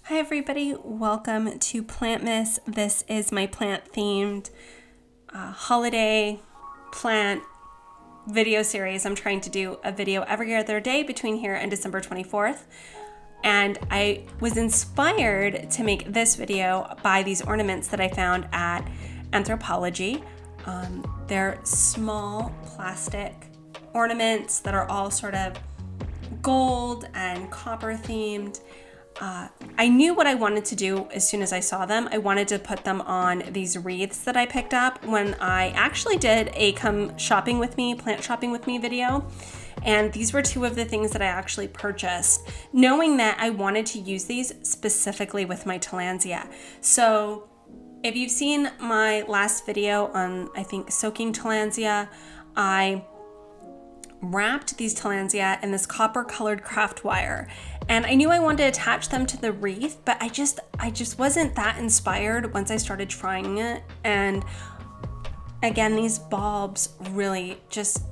Hi everybody, welcome to Plantmas. This is my plant themed holiday plant video series. I'm trying to do a video every other day between here and December 24th. And I was inspired to make this video by these ornaments that I found at Anthropology. They're small plastic ornaments that are all sort of gold and copper themed. I knew what I wanted to do as soon as I saw them. I wanted to put them on these wreaths that I picked up when I actually did a come shopping with me, plant shopping with me video. And these were two of the things that I actually purchased, knowing that I wanted to use these specifically with my Tillandsia. So if you've seen my last video on, I think, soaking Tillandsia, I wrapped these Tillandsia in this copper colored craft wire, and I knew I wanted to attach them to the wreath, but I just wasn't that inspired once I started trying it. And again, these bulbs really just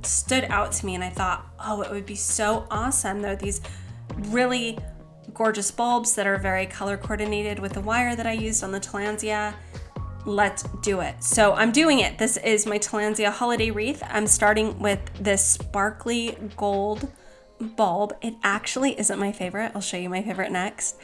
stood out to me, and I thought, oh, it would be so awesome. They're these really gorgeous bulbs that are very color coordinated with the wire that I used on the Tillandsia. Let's do it. So I'm doing it. This is my Tillandsia holiday wreath. I'm starting with this sparkly gold bulb. It actually isn't my favorite. I'll show you my favorite next.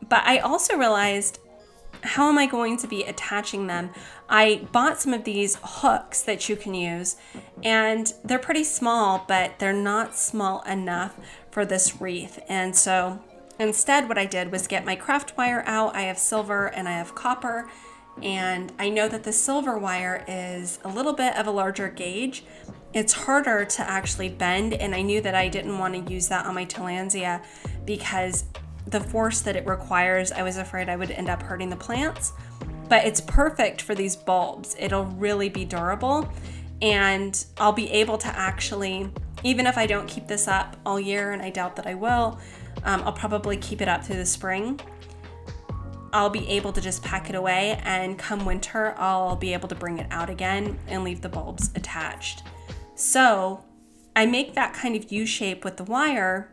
But I also realized, how am I going to be attaching them? I bought some of these hooks that you can use, and they're pretty small, but they're not small enough for this wreath. And so instead what I did was get my craft wire out. I have silver and I have copper. And I know that the silver wire is a little bit of a larger gauge. It's harder to actually bend, and I knew that I didn't want to use that on my Tillandsia because the force that it requires, I was afraid I would end up hurting the plants. But it's perfect for these bulbs. It'll really be durable, and I'll be able to actually, even if I don't keep this up all year, and I doubt that I will, I'll probably keep it up through the spring. I'll be able to just pack it away, and come winter, I'll be able to bring it out again and leave the bulbs attached. So I make that kind of U shape with the wire,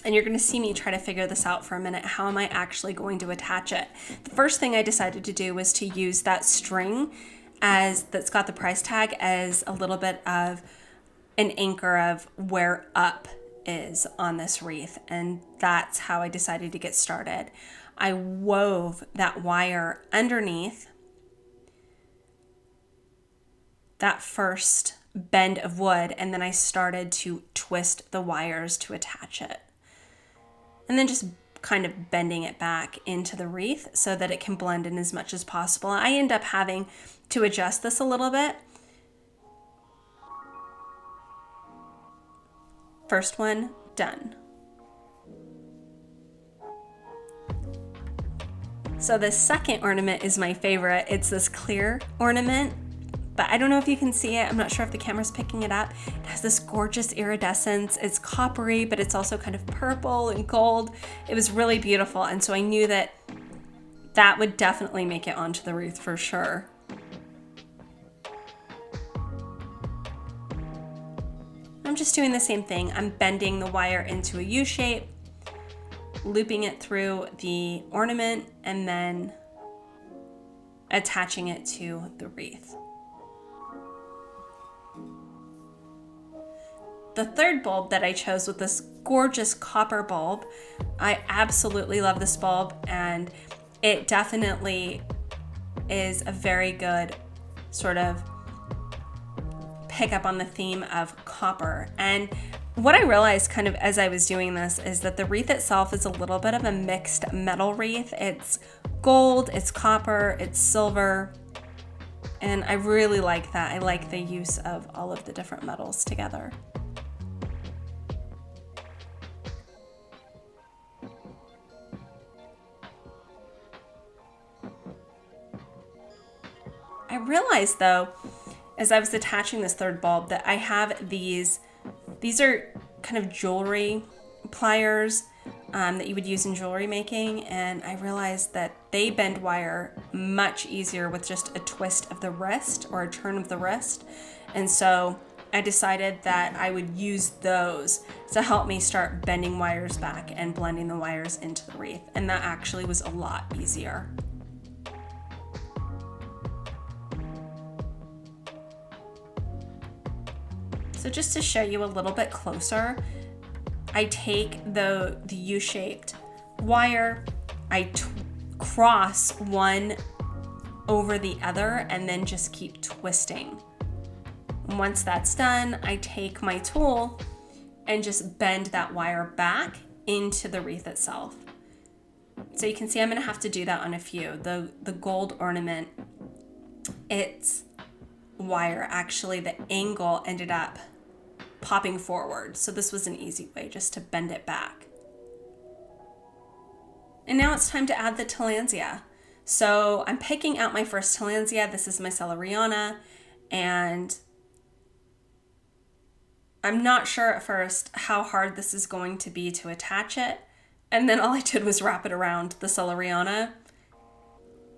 and you're going to see me try to figure this out for a minute. How am I actually going to attach it? The first thing I decided to do was to use that string that's got the price tag as a little bit of an anchor of where up is on this wreath, and that's how I decided to get started. I wove that wire underneath that first bend of wood, and then I started to twist the wires to attach it. And then just kind of bending it back into the wreath so that it can blend in as much as possible. I end up having to adjust this a little bit. First one done. So the second ornament is my favorite. It's this clear ornament, but I don't know if you can see it. I'm not sure if the camera's picking it up. It has this gorgeous iridescence. It's coppery, but it's also kind of purple and gold. It was really beautiful, and so I knew that that would definitely make it onto the wreath for sure. I'm just doing the same thing. I'm bending the wire into a U shape, looping it through the ornament, and then attaching it to the wreath. The third bulb that I chose was this gorgeous copper bulb. I absolutely love this bulb, and it definitely is a very good sort of pick up on the theme of copper. And what I realized kind of as I was doing this is that the wreath itself is a little bit of a mixed metal wreath. It's gold, it's copper, it's silver, and I really like that. I like the use of all of the different metals together. I realized though, as I was attaching this third bulb, that I have these are kind of jewelry pliers that you would use in jewelry making, and I realized that they bend wire much easier with just a twist of the wrist or a turn of the wrist. And so I decided that I would use those to help me start bending wires back and blending the wires into the wreath. And that actually was a lot easier. So just to show you a little bit closer, I take the U-shaped wire, I cross one over the other, and then just keep twisting. Once that's done, I take my tool and just bend that wire back into the wreath itself. So you can see I'm gonna have to do that on a few. The gold ornament, its wire, actually the angle ended up popping forward. So this was an easy way just to bend it back. And now it's time to add the Tillandsia. So I'm picking out my first Tillandsia. This is my Celeriana, and I'm not sure at first how hard this is going to be to attach it. And then all I did was wrap it around the Celeriana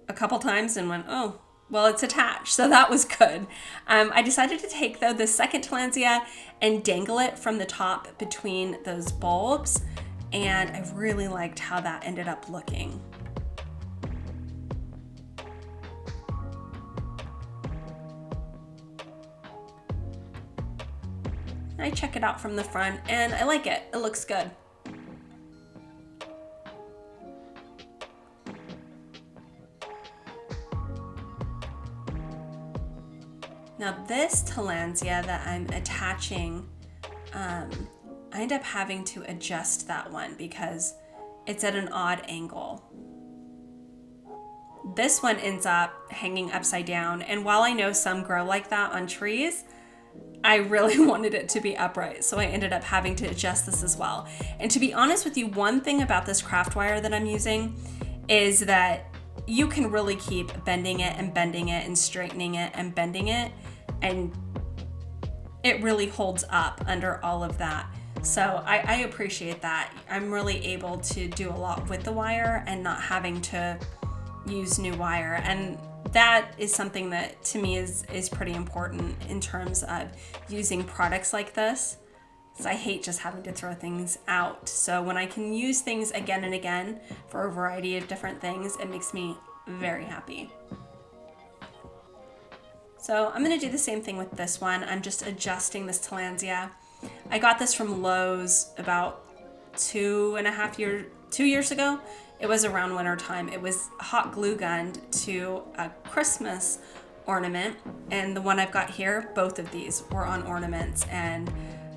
a couple times and went, oh, well, it's attached. So that was good. I decided to take, though, the second Tillandsia and dangle it from the top between those bulbs. And I really liked how that ended up looking. I check it out from the front and I like it. It looks good. Now this Tillandsia that I'm attaching, I end up having to adjust that one because it's at an odd angle. This one ends up hanging upside down, and while I know some grow like that on trees, I really wanted it to be upright, so I ended up having to adjust this as well. And to be honest with you, one thing about this craft wire that I'm using is that you can really keep bending it and straightening it and bending it, and it really holds up under all of that. So I appreciate that. I'm really able to do a lot with the wire and not having to use new wire. And that is something that to me is pretty important in terms of using products like this, because I hate just having to throw things out. So when I can use things again and again for a variety of different things, it makes me very happy. So I'm gonna do the same thing with this one. I'm just adjusting this Tillandsia. I got this from Lowe's about 2 years ago. It was around winter time. It was hot glue gunned to a Christmas ornament, and the one I've got here, both of these were on ornaments, and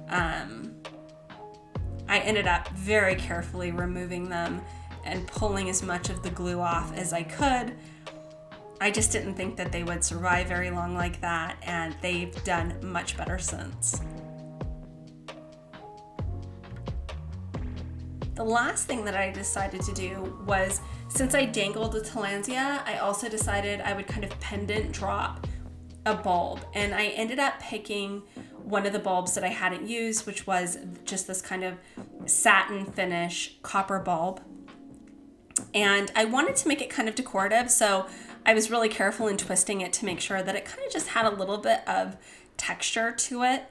I ended up very carefully removing them and pulling as much of the glue off as I could. I just didn't think that they would survive very long like that, and they've done much better since. The last thing that I decided to do was, since I dangled the Tillandsia, I also decided I would kind of pendant drop a bulb. And I ended up picking one of the bulbs that I hadn't used, which was just this kind of satin finish copper bulb. And I wanted to make it kind of decorative, so I was really careful in twisting it to make sure that it kind of just had a little bit of texture to it.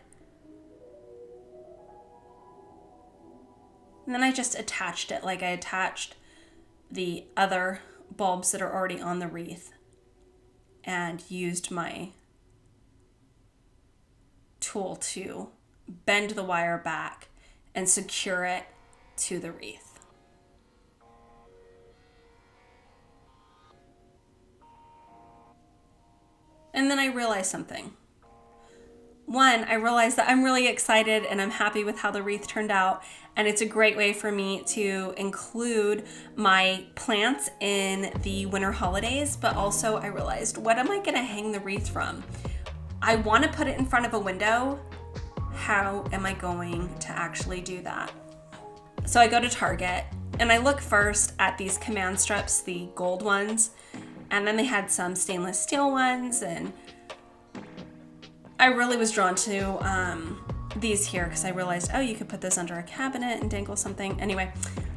And then I just attached it like I attached the other bulbs that are already on the wreath, and used my tool to bend the wire back and secure it to the wreath. And then I realized something. One, I realized that I'm really excited and I'm happy with how the wreath turned out, and it's a great way for me to include my plants in the winter holidays, but also I realized, what am I gonna hang the wreath from? I wanna put it in front of a window. How am I going to actually do that? So I go to Target and I look first at these command strips, the gold ones, and then they had some stainless steel ones, and I really was drawn to these here because I realized, oh, you could put this under a cabinet and dangle something. Anyway,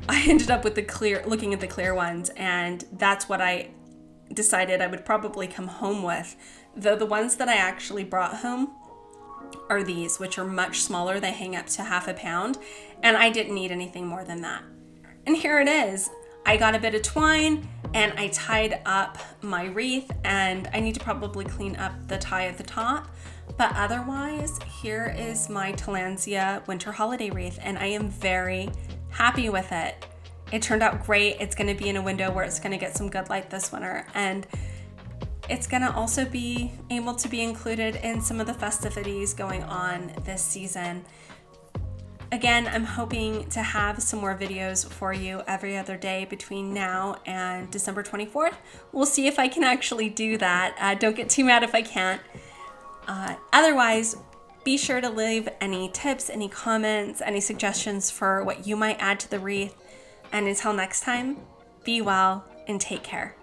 I ended up with looking at the clear ones, and that's what I decided I would probably come home with. Though the ones that I actually brought home are these, which are much smaller. They hang up to ½ pound, and I didn't need anything more than that. And here it is. I got a bit of twine and I tied up my wreath, and I need to probably clean up the tie at the top. But otherwise, here is my Tillandsia winter holiday wreath, and I am very happy with it. It turned out great. It's gonna be in a window where it's gonna get some good light this winter, and it's gonna also be able to be included in some of the festivities going on this season. Again, I'm hoping to have some more videos for you every other day between now and December 24th. We'll see if I can actually do that. Don't get too mad if I can't. Otherwise, be sure to leave any tips, any comments, any suggestions for what you might add to the wreath. And until next time, be well and take care.